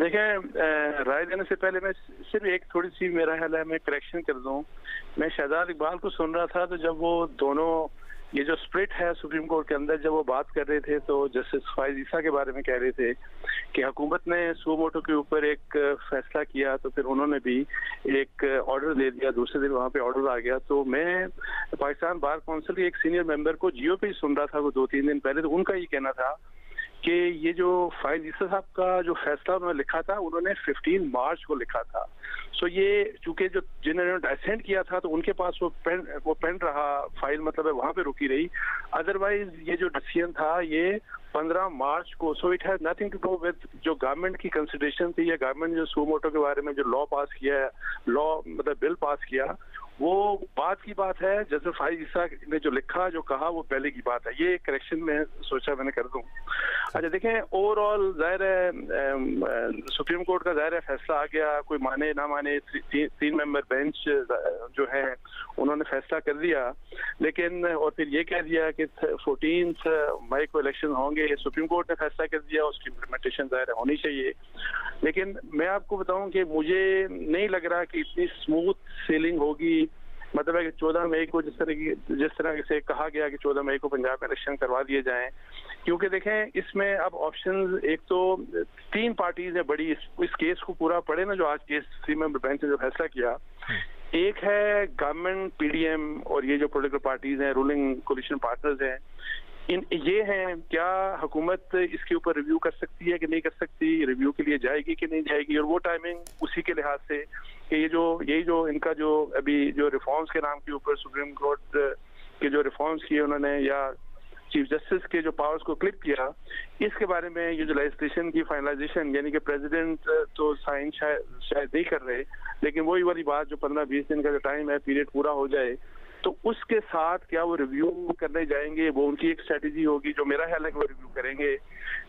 देखें, राय देने से पहले मैं सिर्फ एक थोड़ी सी मेरा ख्याल है मैं करेक्शन कर दूं। मैं शहजाद इकबाल को सुन रहा था, तो जब वो दोनों ये जो स्प्लिट है सुप्रीम कोर्ट के अंदर, जब वो बात कर रहे थे तो जस्टिस फाइज ईसा के बारे में कह रहे थे कि हुकूमत ने सुओ मोटो के ऊपर एक फैसला किया, तो फिर उन्होंने भी एक ऑर्डर दे दिया, दूसरे दिन वहाँ पे ऑर्डर आ गया। तो मैं पाकिस्तान बार काउंसिल के एक सीनियर मेंबर को जियो पे ही सुन रहा था वो 2-3 दिन पहले, तो उनका ये कहना था कि ये जो फाइज ईसा साहब का जो फैसला उन्होंने लिखा था, उन्होंने 15 मार्च को लिखा था। सो ये चूंकि जो जिन्होंने डिसेंट किया था तो उनके पास वो पेन रहा, फाइल मतलब है वहां पे रुकी रही। अदरवाइज ये जो डिसीजन था ये 15 मार्च को, so it has nothing to do with जो गवर्नमेंट की कंसिडरेशन थी या गवर्नमेंट जो सुओ मोटो के बारे में जो लॉ पास किया है, लॉ मतलब बिल पास किया, वो बात की बात है। जैसे फाइज ईसा ने जो लिखा जो कहा वो पहले की बात है। ये करेक्शन में सोचा मैंने कर दूं। अच्छा देखें, ओवरऑल जाहिर है सुप्रीम कोर्ट का जाहिर है फैसला आ गया, कोई माने ना माने, 3 मेंबर बेंच जो है उन्होंने फैसला कर दिया, लेकिन और फिर ये कह दिया कि 14 मई को इलेक्शन होंगे। सुप्रीम कोर्ट ने फैसला कर दिया, उसकी इम्प्लीमेंटेशन जाहिर है होनी चाहिए। लेकिन मैं आपको बताऊं कि मुझे नहीं लग रहा कि इतनी स्मूथ सेलिंग होगी। मतलब है कि 14 मई को जिस तरह से कहा गया कि 14 मई को पंजाब में इलेक्शन करवा दिए जाएं, क्योंकि देखें इसमें अब ऑप्शंस, एक तो 3 पार्टीज है बड़ी इस केस को पूरा पढ़े ना, जो आज केस 3 मेंबर बेंच ने जो फैसला किया। एक है गवर्नमेंट, पीडीएम और ये जो पॉलिटिकल पार्टीज हैं, रूलिंग कोलिशन पार्टनर्स हैं, ये हैं। क्या हुकूमत इसके ऊपर रिव्यू कर सकती है कि नहीं कर सकती, रिव्यू के लिए जाएगी कि नहीं जाएगी, और वो टाइमिंग उसी के लिहाज से कि यही जो इनका जो अभी जो रिफॉर्म्स के नाम के ऊपर सुप्रीम कोर्ट के जो रिफॉर्म्स किए उन्होंने, या चीफ जस्टिस के जो पावर्स को क्लिप किया, इसके बारे में ये जो लेजिस्लेशन की फाइनलाइजेशन, यानी कि प्रेसिडेंट तो साइन शायद नहीं कर रहे, लेकिन वही वाली बात जो 15-20 दिन का जो टाइम है पीरियड पूरा हो जाए, तो उसके साथ क्या वो रिव्यू करने जाएंगे, वो उनकी एक स्ट्रेटेजी होगी जो मेरा ख्याल है कि वो रिव्यू करेंगे।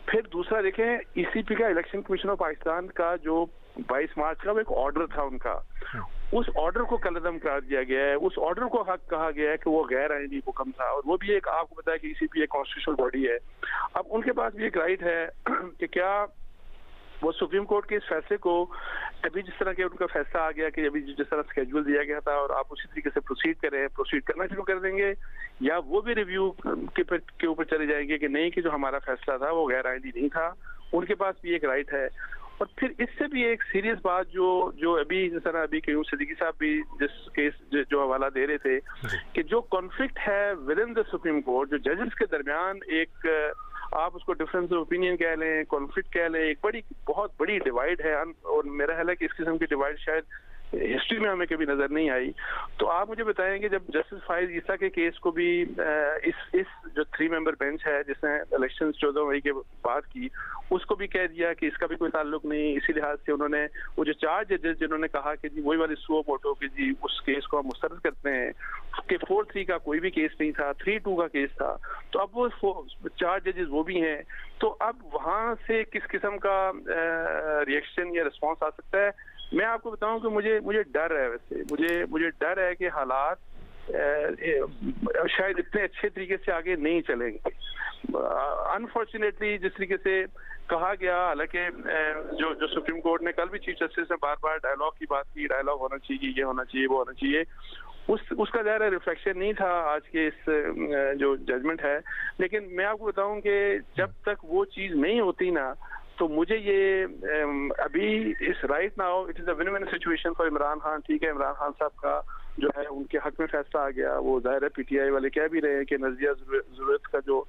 फिर दूसरा देखें, ईसीपी का, इलेक्शन कमीशन ऑफ पाकिस्तान का जो 22 मार्च का वो एक ऑर्डर था उनका, उस ऑर्डर को कलअदम करार दिया गया है। उस ऑर्डर को हक कहा गया है कि वो गैर आईनी हुक्म था, और वो भी एक, आपको पता है कि ईसीपी एक कॉन्स्टिट्यूशनल बॉडी है। अब उनके पास भी एक राइट है कि क्या वो सुप्रीम कोर्ट के इस फैसले को, अभी जिस तरह के उनका फैसला आ गया कि अभी जिस तरह स्केड्यूल दिया गया था और आप उसी तरीके से प्रोसीड करना शुरू कर देंगे, या वो भी रिव्यू के ऊपर चले जाएंगे कि नहीं, कि जो हमारा फैसला था वो गैर आईनी नहीं था। उनके पास भी एक राइट है। और फिर इससे भी एक सीरियस बात जो अभी जिस तरह अभी क्यों सिद्दीकी साहब भी जिस केस जो हवाला दे रहे थे कि जो कॉन्फ्लिक्ट है with in the supreme court, जो जजेस के दरमियान एक, आप उसको डिफरेंस ऑफ ओपिनियन कह लें, कॉन्फ्लिक्ट कह लें, एक बहुत बड़ी डिवाइड है। और मेरा ख्याल है कि इस किस्म की डिवाइड शायद हिस्ट्री में हमें कभी नजर नहीं आई। तो आप मुझे बताएंगे, जब जस्टिस फाइज ईसा के केस को भी इस जो 3 मेंबर बेंच है जिसने इलेक्शन 14 मई के बाद की, उसको भी कह दिया कि इसका भी कोई ताल्लुक नहीं, इसी लिहाज से उन्होंने वो जो 4 जजेस जिन्होंने कहा कि जी वही वाली सुओ मोटो की जी उस केस को हम मुस्तरद करते हैं कि 4-3 का कोई भी केस नहीं था, 3-2 का केस था, तो अब वो 4 जजेस वो भी हैं। तो अब वहां से किस किस्म का रिएक्शन या रिस्पॉन्स आ सकता है? मैं आपको बताऊं कि मुझे डर है, वैसे मुझे डर है कि हालात शायद इतने अच्छे तरीके से आगे नहीं चलेंगे। अनफॉर्चुनेटली जिस तरीके से कहा गया, हालांकि जो सुप्रीम कोर्ट ने कल भी चीफ जस्टिस ने बार डायलॉग की बात की, डायलॉग होना चाहिए, ये होना चाहिए, वो होना चाहिए, उसका ज़्यादा रिफ्लेक्शन नहीं था आज के इस जो जजमेंट है। लेकिन मैं आपको बताऊं कि जब तक वो चीज़ नहीं होती ना, तो मुझे ये अभी इस right now it is a win win situation for Imran Khan. ठीक है, इमरान खान साहब का जो है उनके हक में फैसला आ गया, वो जाहिर है पीटीआई वाले कह भी रहे हैं कि नज़रिया ज़रूरत का जो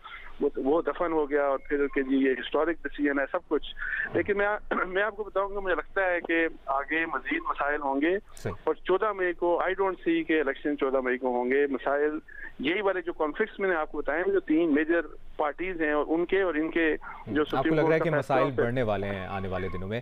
वो दफन हो गया, और फिर कि जी ये हिस्टोरिक डिसीजन है सब कुछ। लेकिन मैं आपको बताऊंगा, मुझे लगता है कि आगे मजीद मसाइल होंगे, और 14 मई को आई डोंट सी के इलेक्शन 14 मई को होंगे। मसाइल यही वाले जो कॉन्फ्लिक्ट्स मैंने आपको बताए, जो 3 मेजर पार्टीज हैं और उनके और इनके जो आपको लग रहा है कि मसाइल बढ़ने वाले हैं आने वाले दिनों में?